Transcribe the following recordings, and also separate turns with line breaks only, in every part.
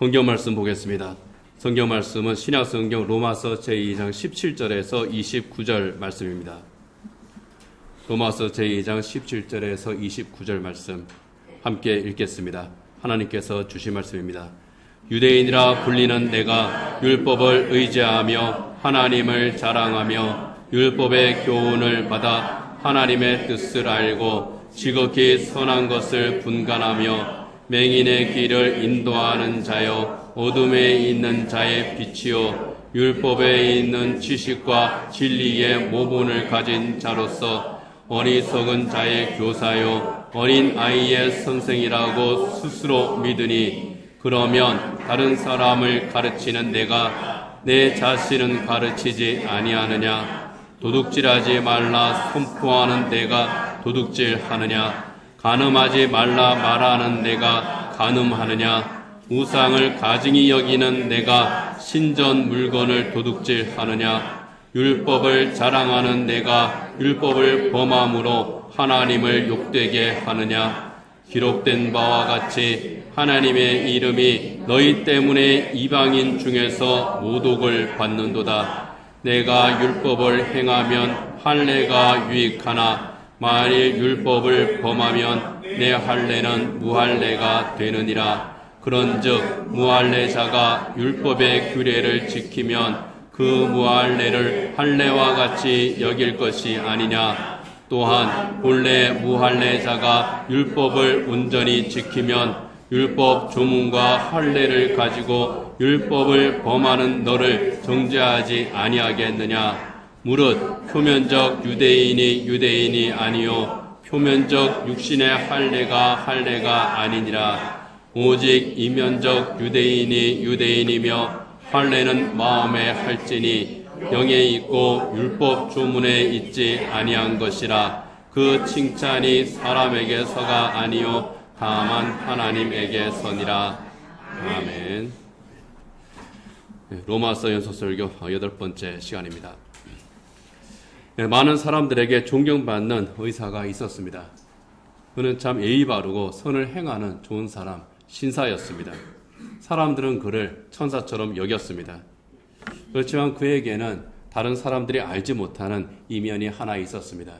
성경 말씀 보겠습니다. 성경 말씀은 신약성경 로마서 제2장 17절에서 29절 말씀입니다. 로마서 제2장 17절에서 29절 말씀 함께 읽겠습니다. 하나님께서 주신 말씀입니다. 유대인이라 불리는 내가 율법을 의지하며 하나님을 자랑하며 율법의 교훈을 받아 하나님의 뜻을 알고 지극히 선한 것을 분간하며 맹인의 길을 인도하는 자여 어둠에 있는 자의 빛이요 율법에 있는 지식과 진리의 모본을 가진 자로서 어리석은 자의 교사요 어린 아이의 선생이라고 스스로 믿으니 그러면 다른 사람을 가르치는 내가 내 자신은 가르치지 아니하느냐? 도둑질하지 말라 선포하는 내가 도둑질하느냐? 간음하지 말라 말하는 내가 간음하느냐? 우상을 가증히 여기는 내가 신전 물건을 도둑질하느냐? 율법을 자랑하는 내가 율법을 범함으로 하나님을 욕되게 하느냐? 기록된 바와 같이 하나님의 이름이 너희 때문에 이방인 중에서 모독을 받는도다. 내가 율법을 행하면 할례가 유익하나 만일 율법을 범하면 내 할례는 무할례가 되느니라. 그런즉 무할례자가 율법의 규례를 지키면 그 무할례를 할례와 같이 여길 것이 아니냐. 또한 본래 무할례자가 율법을 온전히 지키면 율법 조문과 할례를 가지고 율법을 범하는 너를 정죄하지 아니하겠느냐. 무릇 표면적 유대인이 아니요 표면적 육신의 할례가 아니니라. 오직 이면적 유대인이며 할례는 마음에 할지니 영에 있고 율법 조문에 있지 아니한 것이라. 그 칭찬이 사람에게서가 아니요 다만 하나님에게서니라. 아멘. 로마서 연속설교 8번째 시간입니다. 많은 사람들에게 존경받는 의사가 있었습니다. 그는 참 예의 바르고 선을 행하는 좋은 사람, 신사였습니다. 사람들은 그를 천사처럼 여겼습니다. 그렇지만 그에게는 다른 사람들이 알지 못하는 이면이 하나 있었습니다.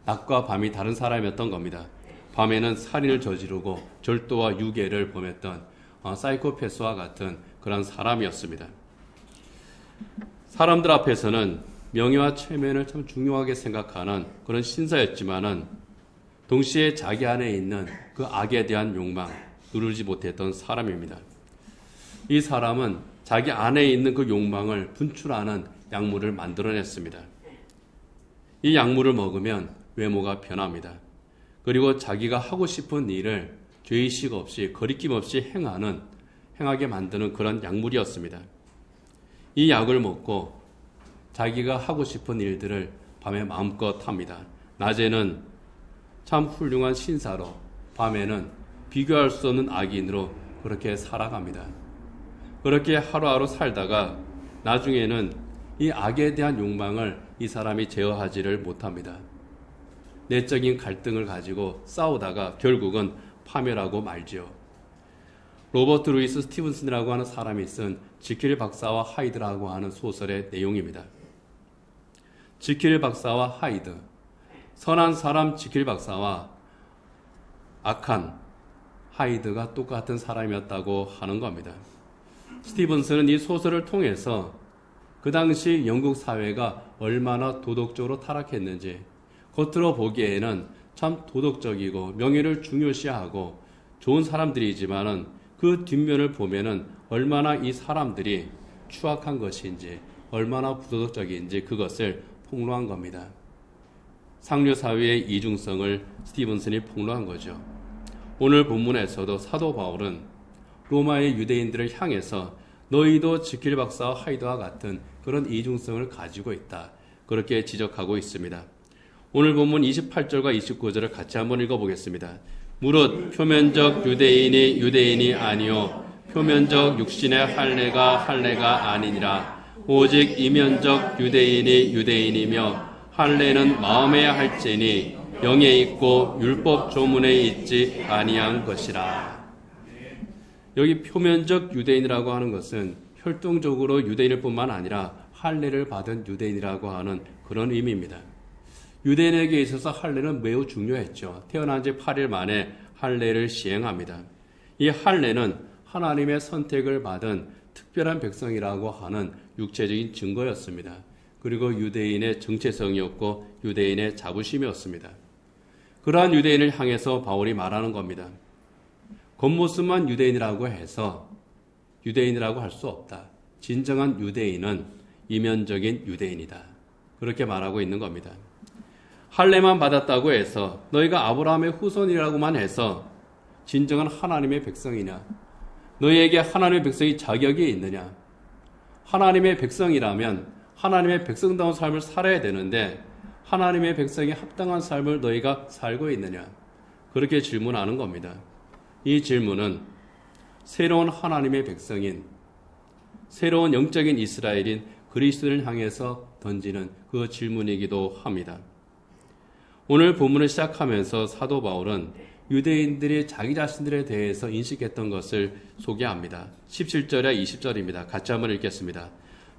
낮과 밤이 다른 사람이었던 겁니다. 밤에는 살인을 저지르고 절도와 유괴를 범했던 사이코패스와 같은 그런 사람이었습니다. 사람들 앞에서는 명예와 체면을 참 중요하게 생각하는 그런 신사였지만은 동시에 자기 안에 있는 그 악에 대한 욕망, 누르지 못했던 사람입니다. 이 사람은 자기 안에 있는 그 욕망을 분출하는 약물을 만들어냈습니다. 이 약물을 먹으면 외모가 변합니다. 그리고 자기가 하고 싶은 일을 죄의식 없이 거리낌 없이 행하게 만드는 그런 약물이었습니다. 이 약을 먹고 자기가 하고 싶은 일들을 밤에 마음껏 합니다. 낮에는 참 훌륭한 신사로, 밤에는 비교할 수 없는 악인으로 그렇게 살아갑니다. 그렇게 하루하루 살다가 나중에는 이 악에 대한 욕망을 이 사람이 제어하지를 못합니다. 내적인 갈등을 가지고 싸우다가 결국은 파멸하고 말지요. 로버트 루이스 스티븐슨이라고 하는 사람이 쓴 지킬 박사와 하이드라고 하는 소설의 내용입니다. 지킬 박사와 하이드, 선한 사람 지킬 박사와 악한 하이드가 똑같은 사람이었다고 하는 겁니다. 스티븐슨은 이 소설을 통해서 그 당시 영국 사회가 얼마나 도덕적으로 타락했는지, 겉으로 보기에는 참 도덕적이고 명예를 중요시하고 좋은 사람들이지만은 그 뒷면을 보면은 얼마나 이 사람들이 추악한 것인지, 얼마나 부도덕적인지 그것을 폭로한 겁니다. 상류 사회의 이중성을 스티븐슨이 폭로한 거죠. 오늘 본문에서도 사도 바울은 로마의 유대인들을 향해서 너희도 지킬 박사와 하이드와 같은 그런 이중성을 가지고 있다, 그렇게 지적하고 있습니다. 오늘 본문 28절과 29절을 같이 한번 읽어보겠습니다. 무릇 표면적 유대인이 아니요 표면적 육신의 할례가 아니니라. 오직 이면적 유대인이며 할례는 마음에 할지니 영에 있고 율법 조문에 있지 아니한 것이라. 여기 표면적 유대인이라고 하는 것은 혈통적으로 유대인일 뿐만 아니라 할례를 받은 유대인이라고 하는 그런 의미입니다. 유대인에게 있어서 할례는 매우 중요했죠. 태어난 지 8일 만에 할례를 시행합니다. 이 할례는 하나님의 선택을 받은 특별한 백성이라고 하는 육체적인 증거였습니다. 그리고 유대인의 정체성이었고 유대인의 자부심이었습니다. 그러한 유대인을 향해서 바울이 말하는 겁니다. 겉모습만 유대인이라고 해서 유대인이라고 할 수 없다. 진정한 유대인은 이면적인 유대인이다. 그렇게 말하고 있는 겁니다. 할례만 받았다고 해서 너희가 아브라함의 후손이라고만 해서 진정한 하나님의 백성이냐? 너희에게 하나님의 백성이 자격이 있느냐? 하나님의 백성이라면 하나님의 백성다운 삶을 살아야 되는데 하나님의 백성이 합당한 삶을 너희가 살고 있느냐? 그렇게 질문하는 겁니다. 이 질문은 새로운 하나님의 백성인, 새로운 영적인 이스라엘인 그리스도를 향해서 던지는 그 질문이기도 합니다. 오늘 본문을 시작하면서 사도 바울은 유대인들이 자기 자신들에 대해서 인식했던 것을 소개합니다. 17절에 20절입니다. 같이 한번 읽겠습니다.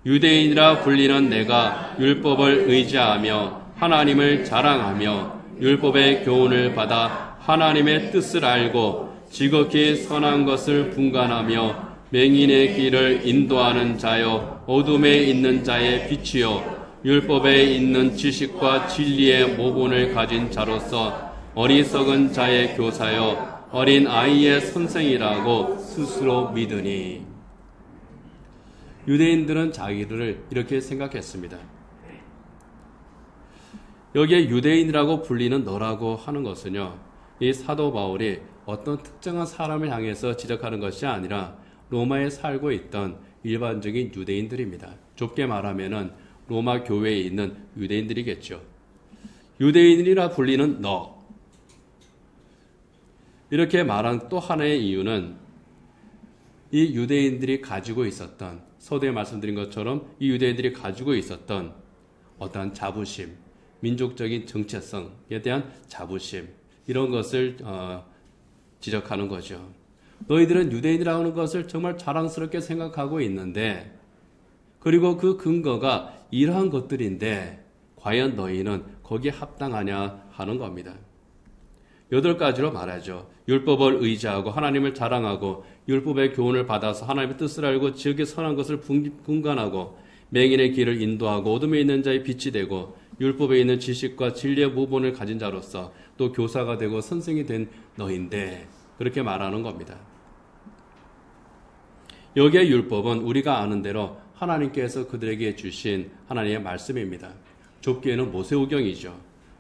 유대인이라 불리는 내가 율법을 의지하며 하나님을 자랑하며 율법의 교훈을 받아 하나님의 뜻을 알고 지극히 선한 것을 분간하며 맹인의 길을 인도하는 자여 어둠에 있는 자의 빛이요 율법에 있는 지식과 진리의 모본을 가진 자로서 어리석은 자의 교사여 어린 아이의 선생이라고 스스로 믿으니. 유대인들은 자기를 이렇게 생각했습니다. 여기에 유대인이라고 불리는 너라고 하는 것은요, 이 사도 바울이 어떤 특정한 사람을 향해서 지적하는 것이 아니라 로마에 살고 있던 일반적인 유대인들입니다. 좁게 말하면은 로마 교회에 있는 유대인들이겠죠. 유대인이라 불리는 너. 이렇게 말한 또 하나의 이유는 이 유대인들이 가지고 있었던, 서두에 말씀드린 것처럼 이 유대인들이 가지고 있었던 어떠한 자부심, 민족적인 정체성에 대한 자부심, 이런 것을 지적하는 거죠. 너희들은 유대인이라고 하는 것을 정말 자랑스럽게 생각하고 있는데, 그리고 그 근거가 이러한 것들인데 과연 너희는 거기에 합당하냐 하는 겁니다. 8가지로 말하죠. 율법을 의지하고 하나님을 자랑하고 율법의 교훈을 받아서 하나님의 뜻을 알고 지극히 선한 것을 분간하고 맹인의 길을 인도하고 어둠에 있는 자의 빛이 되고 율법에 있는 지식과 진리의 모본을 가진 자로서 또 교사가 되고 선생이 된 너인데, 그렇게 말하는 겁니다. 여기에 율법은 우리가 아는 대로 하나님께서 그들에게 주신 하나님의 말씀입니다. 좁게는 모세오경이죠.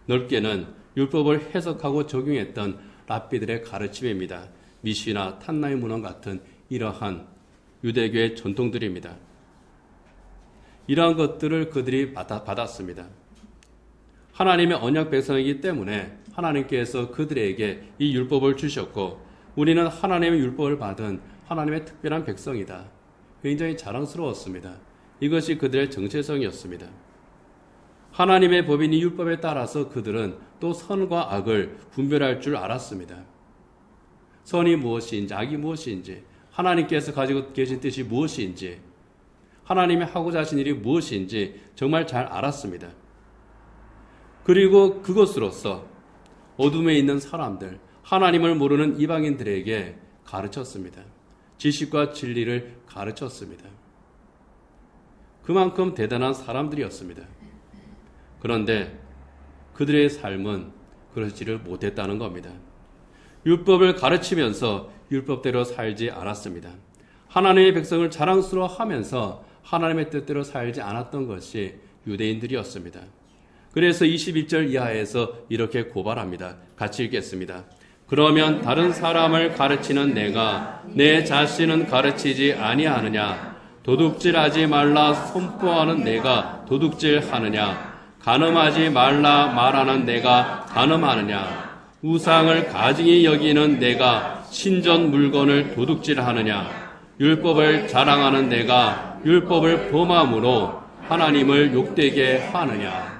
넓게는 율법을 해석하고 적용했던 랍비들의 가르침입니다. 미시나 탄나이 문헌 같은 이러한 유대교의 전통들입니다. 이러한 것들을 그들이 받았습니다. 하나님의 언약 백성이기 때문에 하나님께서 그들에게 이 율법을 주셨고 우리는 하나님의 율법을 받은 하나님의 특별한 백성이다. 굉장히 자랑스러웠습니다. 이것이 그들의 정체성이었습니다. 하나님의 법인 이 율법에 따라서 그들은 또 선과 악을 분별할 줄 알았습니다. 선이 무엇인지 악이 무엇인지 하나님께서 가지고 계신 뜻이 무엇인지 하나님이 하고자 하신 일이 무엇인지 정말 잘 알았습니다. 그리고 그것으로서 어둠에 있는 사람들, 하나님을 모르는 이방인들에게 가르쳤습니다. 지식과 진리를 가르쳤습니다. 그만큼 대단한 사람들이었습니다. 그런데 그들의 삶은 그러지를 못했다는 겁니다. 율법을 가르치면서 율법대로 살지 않았습니다. 하나님의 백성을 자랑스러워하면서 하나님의 뜻대로 살지 않았던 것이 유대인들이었습니다. 그래서 21절 이하에서 이렇게 고발합니다. 같이 읽겠습니다. 그러면 다른 사람을 가르치는 내가 내 자신은 가르치지 아니하느냐? 도둑질하지 말라 선포하는 내가 도둑질하느냐? 간음하지 말라 말하는 내가 간음하느냐? 우상을 가증히 여기는 내가 신전 물건을 도둑질하느냐? 율법을 자랑하는 내가 율법을 범함으로 하나님을 욕되게 하느냐?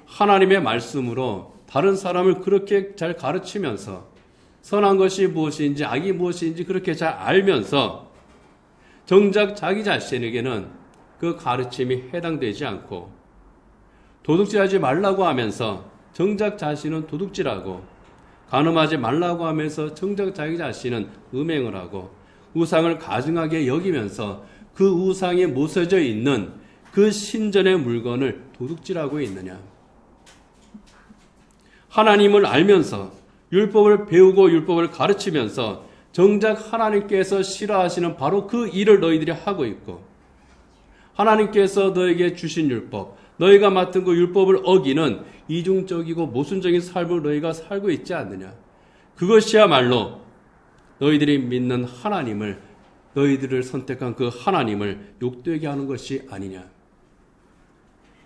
하나님의 말씀으로 다른 사람을 그렇게 잘 가르치면서 선한 것이 무엇인지 악이 무엇인지 그렇게 잘 알면서 정작 자기 자신에게는 그 가르침이 해당되지 않고 도둑질하지 말라고 하면서 정작 자신은 도둑질하고 간음하지 말라고 하면서 정작 자기 자신은 음행을 하고 우상을 가증하게 여기면서 그 우상에 모서져 있는 그 신전의 물건을 도둑질하고 있느냐. 하나님을 알면서 율법을 배우고 율법을 가르치면서 정작 하나님께서 싫어하시는 바로 그 일을 너희들이 하고 있고 하나님께서 너에게 주신 율법, 너희가 맡은 그 율법을 어기는 이중적이고 모순적인 삶을 너희가 살고 있지 않느냐. 그것이야말로 너희들이 믿는 하나님을, 너희들을 선택한 그 하나님을 욕되게 하는 것이 아니냐.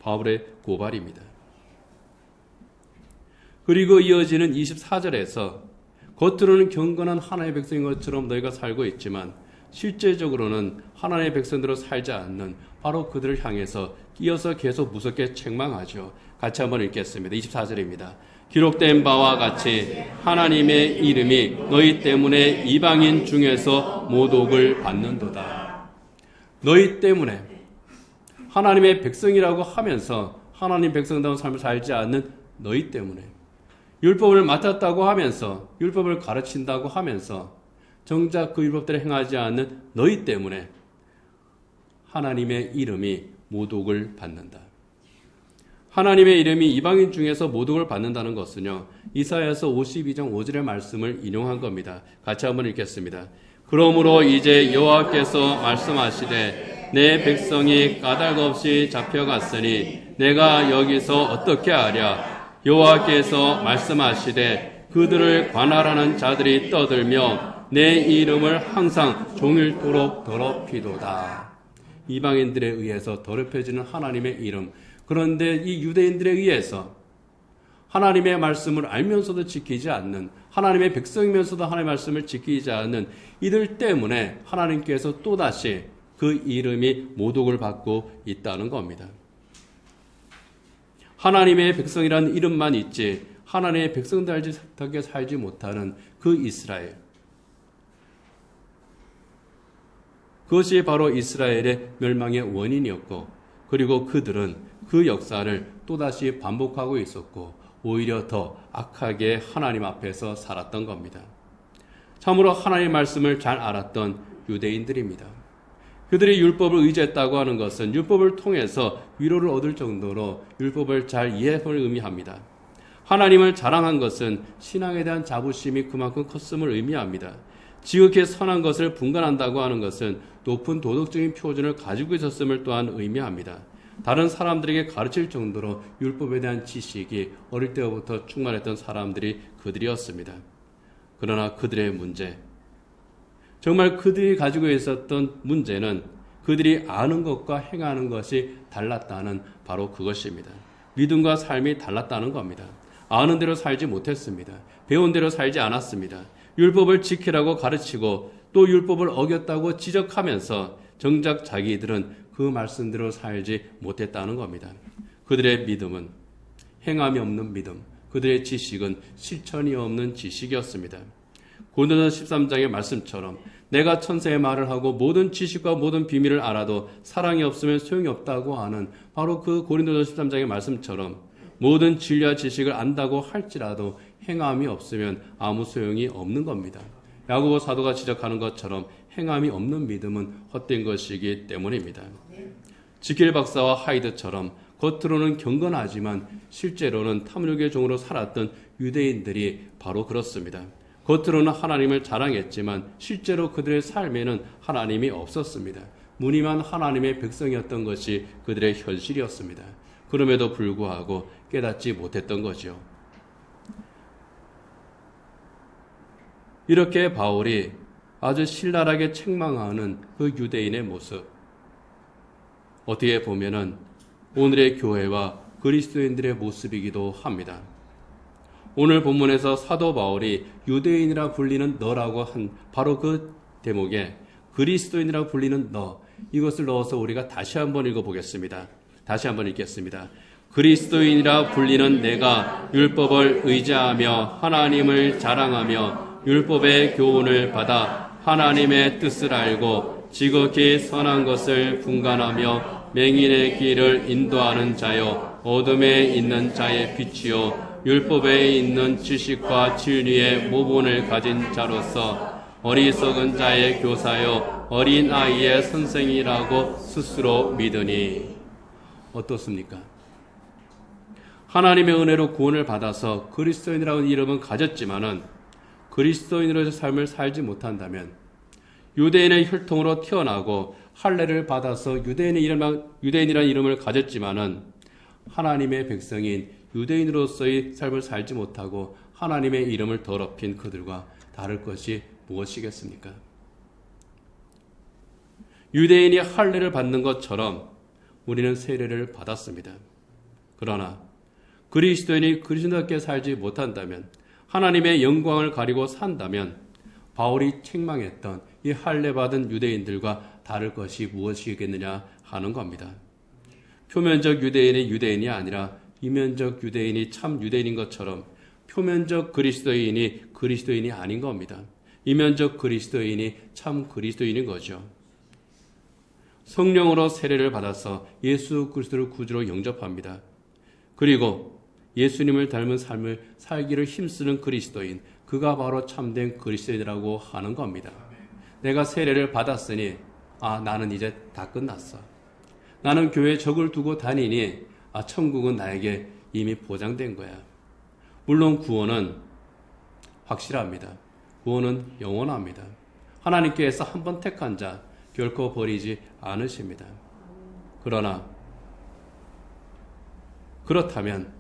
바울의 고발입니다. 그리고 이어지는 24절에서 겉으로는 경건한 하나님의 백성인 것처럼 너희가 살고 있지만 실제적으로는 하나님의 백성대로 살지 않는 바로 그들을 향해서 이어서 계속 무섭게 책망하죠. 같이 한번 읽겠습니다. 24절입니다. 기록된 바와 같이 하나님의 이름이 너희 때문에 이방인 중에서 모독을 받는도다. 너희 때문에 하나님의 백성이라고 하면서 하나님 백성다운 삶을 살지 않는 너희 때문에 율법을 맡았다고 하면서 율법을 가르친다고 하면서 정작 그 율법대로 행하지 않는 너희 때문에 하나님의 이름이 모독을 받는다. 하나님의 이름이 이방인 중에서 모독을 받는다는 것은요, 이사야서 52장 5절의 말씀을 인용한 겁니다. 같이 한번 읽겠습니다. 그러므로 이제 여호와께서 말씀하시되 내 백성이 까닭 없이 잡혀갔으니 내가 여기서 어떻게 하랴. 여호와께서 말씀하시되 그들을 관할하는 자들이 떠들며 내 이름을 항상 종일토록 더럽히도다. 이방인들에 의해서 더럽혀지는 하나님의 이름. 그런데 이 유대인들에 의해서 하나님의 말씀을 알면서도 지키지 않는, 하나님의 백성이면서도 하나님의 말씀을 지키지 않는 이들 때문에 하나님께서 또다시 그 이름이 모독을 받고 있다는 겁니다. 하나님의 백성이라는 이름만 있지 하나님의 백성답게 살지 못하는 그 이스라엘. 그것이 바로 이스라엘의 멸망의 원인이었고, 그리고 그들은 그 역사를 또다시 반복하고 있었고 오히려 더 악하게 하나님 앞에서 살았던 겁니다. 참으로 하나님의 말씀을 잘 알았던 유대인들입니다. 그들이 율법을 의지했다고 하는 것은 율법을 통해서 위로를 얻을 정도로 율법을 잘 이해함을 의미합니다. 하나님을 자랑한 것은 신앙에 대한 자부심이 그만큼 컸음을 의미합니다. 지극히 선한 것을 분간한다고 하는 것은 높은 도덕적인 표준을 가지고 있었음을 또한 의미합니다. 다른 사람들에게 가르칠 정도로 율법에 대한 지식이 어릴 때부터 충만했던 사람들이 그들이었습니다. 그러나 그들의 문제, 정말 그들이 가지고 있었던 문제는 그들이 아는 것과 행하는 것이 달랐다는 바로 그것입니다. 믿음과 삶이 달랐다는 겁니다. 아는 대로 살지 못했습니다. 배운 대로 살지 않았습니다. 율법을 지키라고 가르치고 또 율법을 어겼다고 지적하면서 정작 자기들은 그 말씀대로 살지 못했다는 겁니다. 그들의 믿음은 행함이 없는 믿음, 그들의 지식은 실천이 없는 지식이었습니다. 고린도전서 13장의 말씀처럼 내가 천사의 말을 하고 모든 지식과 모든 비밀을 알아도 사랑이 없으면 소용이 없다고 하는 바로 그 고린도전서 13장의 말씀처럼 모든 진리와 지식을 안다고 할지라도 행함이 없으면 아무 소용이 없는 겁니다. 야고보 사도가 지적하는 것처럼 행함이 없는 믿음은 헛된 것이기 때문입니다. 지킬 박사와 하이드처럼 겉으로는 경건하지만 실제로는 탐욕의 종으로 살았던 유대인들이 바로 그렇습니다. 겉으로는 하나님을 자랑했지만 실제로 그들의 삶에는 하나님이 없었습니다. 무늬만 하나님의 백성이었던 것이 그들의 현실이었습니다. 그럼에도 불구하고 깨닫지 못했던 거죠. 이렇게 바울이 아주 신랄하게 책망하는 그 유대인의 모습, 어떻게 보면은 오늘의 교회와 그리스도인들의 모습이기도 합니다. 오늘 본문에서 사도 바울이 유대인이라 불리는 너라고 한 바로 그 대목에 그리스도인이라 불리는 너, 이것을 넣어서 우리가 다시 한번 읽어보겠습니다. 다시 한번 읽겠습니다. 그리스도인이라 불리는 내가 율법을 의지하며 하나님을 자랑하며 율법의 교훈을 받아 하나님의 뜻을 알고 지극히 선한 것을 분간하며 맹인의 길을 인도하는 자여 어둠에 있는 자의 빛이요 율법에 있는 지식과 진리의 모본을 가진 자로서 어리석은 자의 교사요 어린 아이의 선생이라고 스스로 믿으니. 어떻습니까? 하나님의 은혜로 구원을 받아서 그리스도인이라는 이름은 가졌지만은 그리스도인으로서 삶을 살지 못한다면, 유대인의 혈통으로 태어나고 할례를 받아서 유대인이라는 이름을 가졌지만은 하나님의 백성인 유대인으로서의 삶을 살지 못하고 하나님의 이름을 더럽힌 그들과 다를 것이 무엇이겠습니까? 유대인이 할례를 받는 것처럼 우리는 세례를 받았습니다. 그러나 그리스도인이 그리스도인답게 살지 못한다면, 하나님의 영광을 가리고 산다면 바울이 책망했던 이 할례 받은 유대인들과 다를 것이 무엇이겠느냐 하는 겁니다. 표면적 유대인이 유대인이 아니라 이면적 유대인이 참 유대인인 것처럼 표면적 그리스도인이 그리스도인이 아닌 겁니다. 이면적 그리스도인이 참 그리스도인인 거죠. 성령으로 세례를 받아서 예수 그리스도를 구주로 영접합니다. 그리고 예수님을 닮은 삶을 살기를 힘쓰는 그리스도인, 그가 바로 참된 그리스도인이라고 하는 겁니다. 내가 세례를 받았으니 나는 이제 다 끝났어. 나는 교회에 적을 두고 다니니 천국은 나에게 이미 보장된 거야. 물론 구원은 확실합니다. 구원은 영원합니다. 하나님께서 한 번 택한 자 결코 버리지 않으십니다. 그렇다면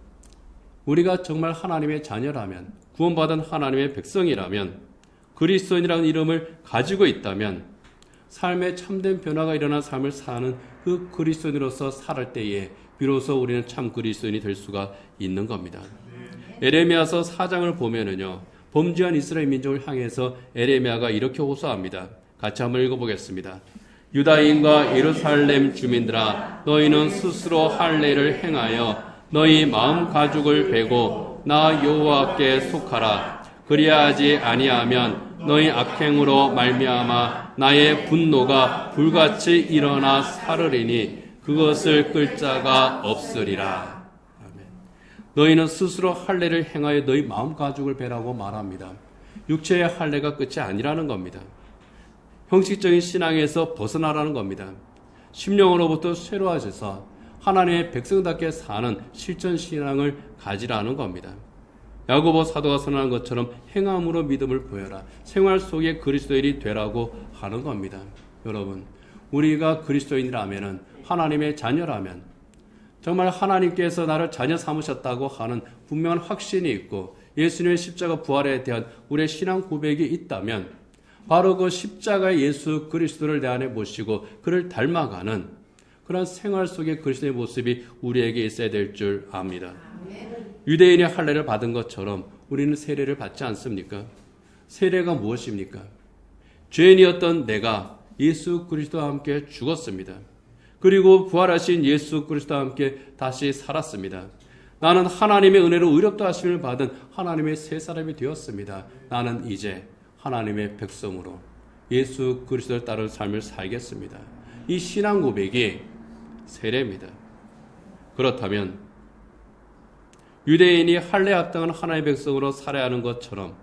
우리가 정말 하나님의 자녀라면, 구원받은 하나님의 백성이라면, 그리스도인이라는 이름을 가지고 있다면 삶의 참된 변화가 일어난 삶을 사는 그 그리스도인으로서 살을 때에 비로소 우리는 참 그리스도인이 될 수가 있는 겁니다. 에레미야서 4장을 보면은요, 범죄한 이스라엘 민족을 향해서 에레미야가 이렇게 호소합니다. 같이 한번 읽어보겠습니다. 유다인과 예루살렘 주민들아, 너희는 스스로 할례를 행하여 너희 마음 가죽을 베고 나 여호와께 속하라. 그리하지 아니하면 너희 악행으로 말미암아 나의 분노가 불같이 일어나 사르리니 그것을 끌 자가 없으리라. 아멘. 너희는 스스로 할례를 행하여 너희 마음 가죽을 베라고 말합니다. 육체의 할례가 끝이 아니라는 겁니다. 형식적인 신앙에서 벗어나라는 겁니다. 심령으로부터 새로워져서 하나님의 백성답게 사는 실전 신앙을 가지라는 겁니다. 야고보 사도가 선언한 것처럼 행함으로 믿음을 보여라. 생활 속에 그리스도인이 되라고 하는 겁니다. 여러분, 우리가 그리스도인이라면, 하나님의 자녀라면, 정말 하나님께서 나를 자녀 삼으셨다고 하는 분명한 확신이 있고 예수님의 십자가 부활에 대한 우리의 신앙 고백이 있다면, 바로 그 십자가의 예수 그리스도를 내 안에 모시고 그를 닮아가는 그런 생활 속의 그리스도의 모습이 우리에게 있어야 될 줄 압니다. 유대인이 할례를 받은 것처럼 우리는 세례를 받지 않습니까? 세례가 무엇입니까? 죄인이었던 내가 예수 그리스도와 함께 죽었습니다. 그리고 부활하신 예수 그리스도와 함께 다시 살았습니다. 나는 하나님의 은혜로 의롭다 하심을 받은 하나님의 새 사람이 되었습니다. 나는 이제 하나님의 백성으로 예수 그리스도를 따르는 삶을 살겠습니다. 이 신앙 고백이 세례입니다. 그렇다면 유대인이 할례에 합당한 하나님의 백성으로 살아야 하는 것처럼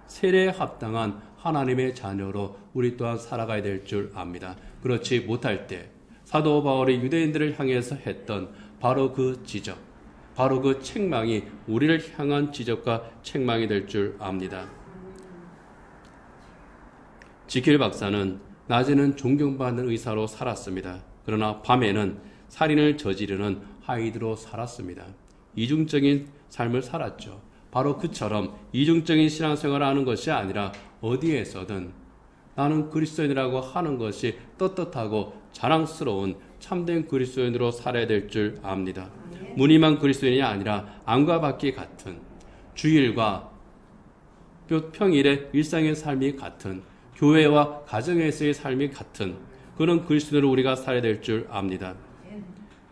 세례에 합당한 하나님의 자녀로 우리 또한 살아가야 될 줄 압니다. 그렇지 못할 때 사도 바울이 유대인들을 향해서 했던 바로 그 지적, 바로 그 책망이 우리를 향한 지적과 책망이 될 줄 압니다. 지킬 박사는 낮에는 존경받는 의사로 살았습니다. 그러나 밤에는 살인을 저지르는 하이드로 살았습니다. 이중적인 삶을 살았죠. 바로 그처럼 이중적인 신앙생활을 하는 것이 아니라 어디에서든 나는 그리스도인이라고 하는 것이 떳떳하고 자랑스러운 참된 그리스도인으로 살아야 될 줄 압니다. 무늬만 그리스도인이 아니라 안과 밖이 같은, 주일과 평일의 일상의 삶이 같은, 교회와 가정에서의 삶이 같은 그런 그리스도인으로 우리가 살아야 될 줄 압니다.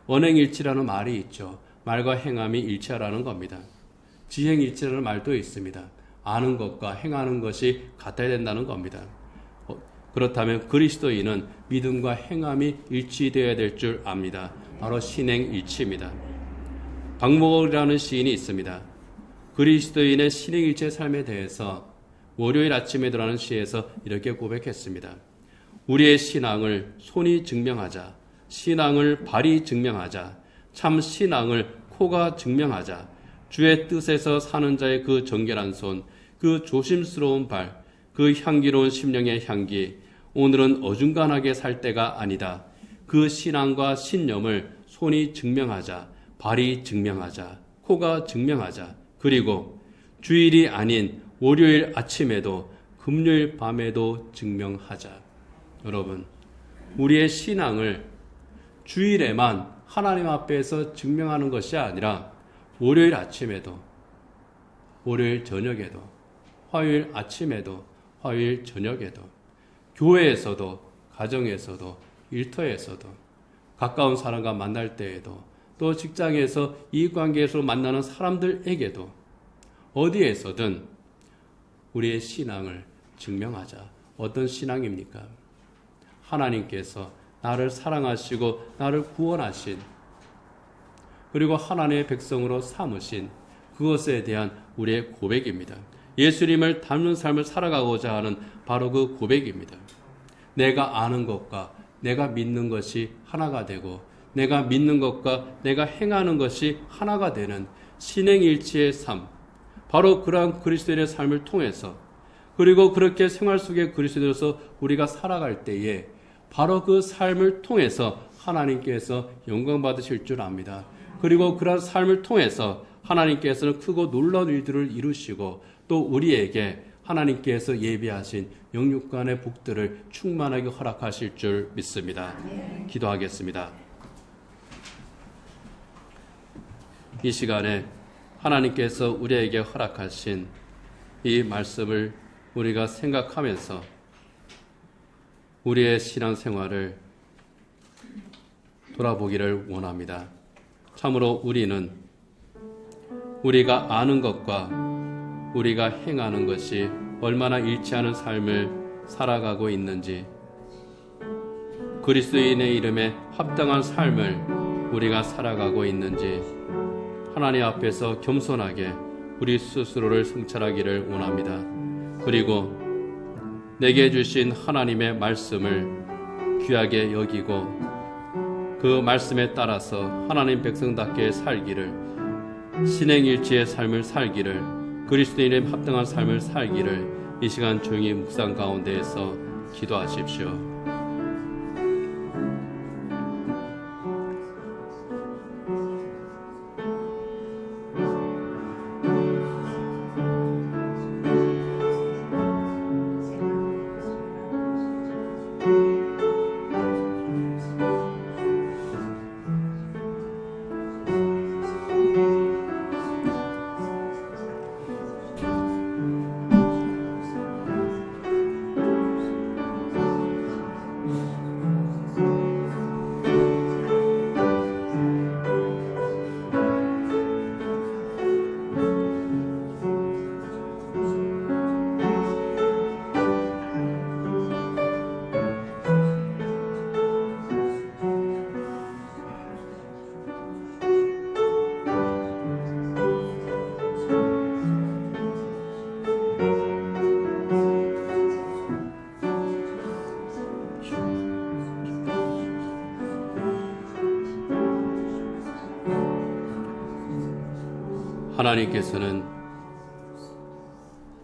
언행일치라는 말이 있죠. 말과 행함이 일치하라는 겁니다. 지행일치라는 말도 있습니다. 아는 것과 행하는 것이 같아야 된다는 겁니다. 그렇다면 그리스도인은 믿음과 행함이 일치되어야 될 줄 압니다. 바로 신행일치입니다. 박목이라는 시인이 있습니다. 그리스도인의 신행일체 삶에 대해서 월요일 아침에 들어가는 시에서 이렇게 고백했습니다. 우리의 신앙을 손이 증명하자, 신앙을 발이 증명하자, 참 신앙을 코가 증명하자, 주의 뜻에서 사는 자의 그 정결한 손, 그 조심스러운 발, 그 향기로운 심령의 향기, 오늘은 어중간하게 살 때가 아니다. 그 신앙과 신념을 손이 증명하자, 발이 증명하자, 코가 증명하자, 그리고 주일이 아닌 월요일 아침에도 금요일 밤에도 증명하자. 여러분, 우리의 신앙을 주일에만 하나님 앞에서 증명하는 것이 아니라 월요일 아침에도, 월요일 저녁에도, 화요일 아침에도, 화요일 저녁에도, 교회에서도, 가정에서도, 일터에서도, 가까운 사람과 만날 때에도, 또 직장에서 이익관계에서 만나는 사람들에게도, 어디에서든 우리의 신앙을 증명하자. 어떤 신앙입니까? 하나님께서 나를 사랑하시고 나를 구원하신, 그리고 하나님의 백성으로 삼으신 그것에 대한 우리의 고백입니다. 예수님을 닮는 삶을 살아가고자 하는 바로 그 고백입니다. 내가 아는 것과 내가 믿는 것이 하나가 되고, 내가 믿는 것과 내가 행하는 것이 하나가 되는 신행일치의 삶, 바로 그러한 그리스도인의 삶을 통해서, 그리고 그렇게 생활 속에 그리스도인으로서 우리가 살아갈 때에 바로 그 삶을 통해서 하나님께서 영광 받으실 줄 압니다. 그리고 그러한 삶을 통해서 하나님께서는 크고 놀라운 일들을 이루시고, 또 우리에게 하나님께서 예비하신 영육간의 복들을 충만하게 허락하실 줄 믿습니다. 기도하겠습니다. 이 시간에 하나님께서 우리에게 허락하신 이 말씀을 우리가 생각하면서 우리의 신앙생활을 돌아보기를 원합니다. 참으로 우리는 우리가 아는 것과 우리가 행하는 것이 얼마나 일치하는 삶을 살아가고 있는지, 그리스도인의 이름에 합당한 삶을 우리가 살아가고 있는지 하나님 앞에서 겸손하게 우리 스스로를 성찰하기를 원합니다. 그리고 내게 주신 하나님의 말씀을 귀하게 여기고 그 말씀에 따라서 하나님 백성답게 살기를, 신행일치의 삶을 살기를, 그리스도인의 합당한 삶을 살기를 이 시간 조용히 묵상 가운데에서 기도하십시오. 하나님께서는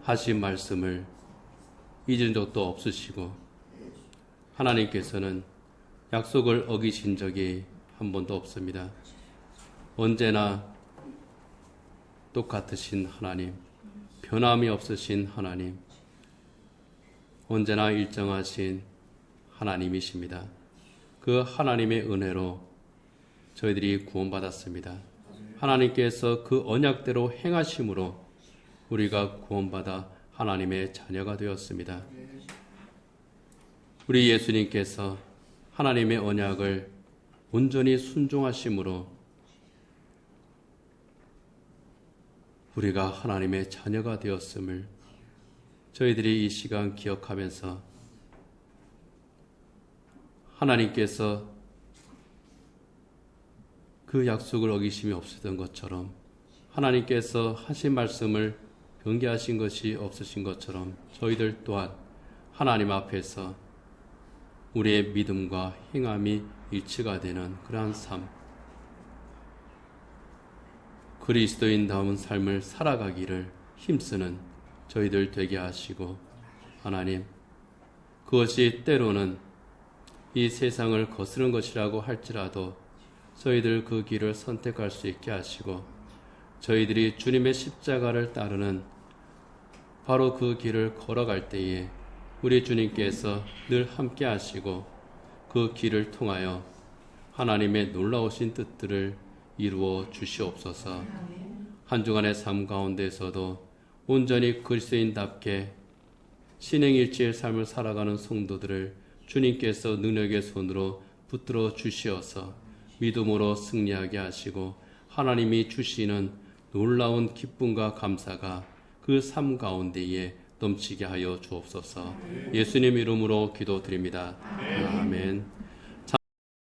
하신 말씀을 잊은 적도 없으시고, 하나님께서는 약속을 어기신 적이 한 번도 없습니다. 언제나 똑같으신 하나님, 변함이 없으신 하나님, 언제나 일정하신 하나님이십니다. 그 하나님의 은혜로 저희들이 구원받았습니다. 하나님께서 그 언약대로 행하심으로 우리가 구원받아 하나님의 자녀가 되었습니다. 우리 예수님께서 하나님의 언약을 온전히 순종하심으로 우리가 하나님의 자녀가 되었음을 저희들이 이 시간 기억하면서 하나님께서 그 약속을 어기심이 없으던 것처럼 하나님께서 하신 말씀을 변개하신 것이 없으신 것처럼 저희들 또한 하나님 앞에서 우리의 믿음과 행함이 일치가 되는 그러한 삶, 그리스도인다운 삶을 살아가기를 힘쓰는 저희들 되게 하시고, 하나님, 그것이 때로는 이 세상을 거스른 것이라고 할지라도 저희들 그 길을 선택할 수 있게 하시고, 저희들이 주님의 십자가를 따르는 바로 그 길을 걸어갈 때에 우리 주님께서 늘 함께 하시고 그 길을 통하여 하나님의 놀라우신 뜻들을 이루어 주시옵소서. 한 주간의 삶 가운데서도 온전히 그리스도인답게 신행일치의 삶을 살아가는 성도들을 주님께서 능력의 손으로 붙들어 주시어서 믿음으로 승리하게 하시고 하나님이 주시는 놀라운 기쁨과 감사가 그 삶 가운데에 넘치게 하여 주옵소서. 예수님 이름으로 기도드립니다. 아멘.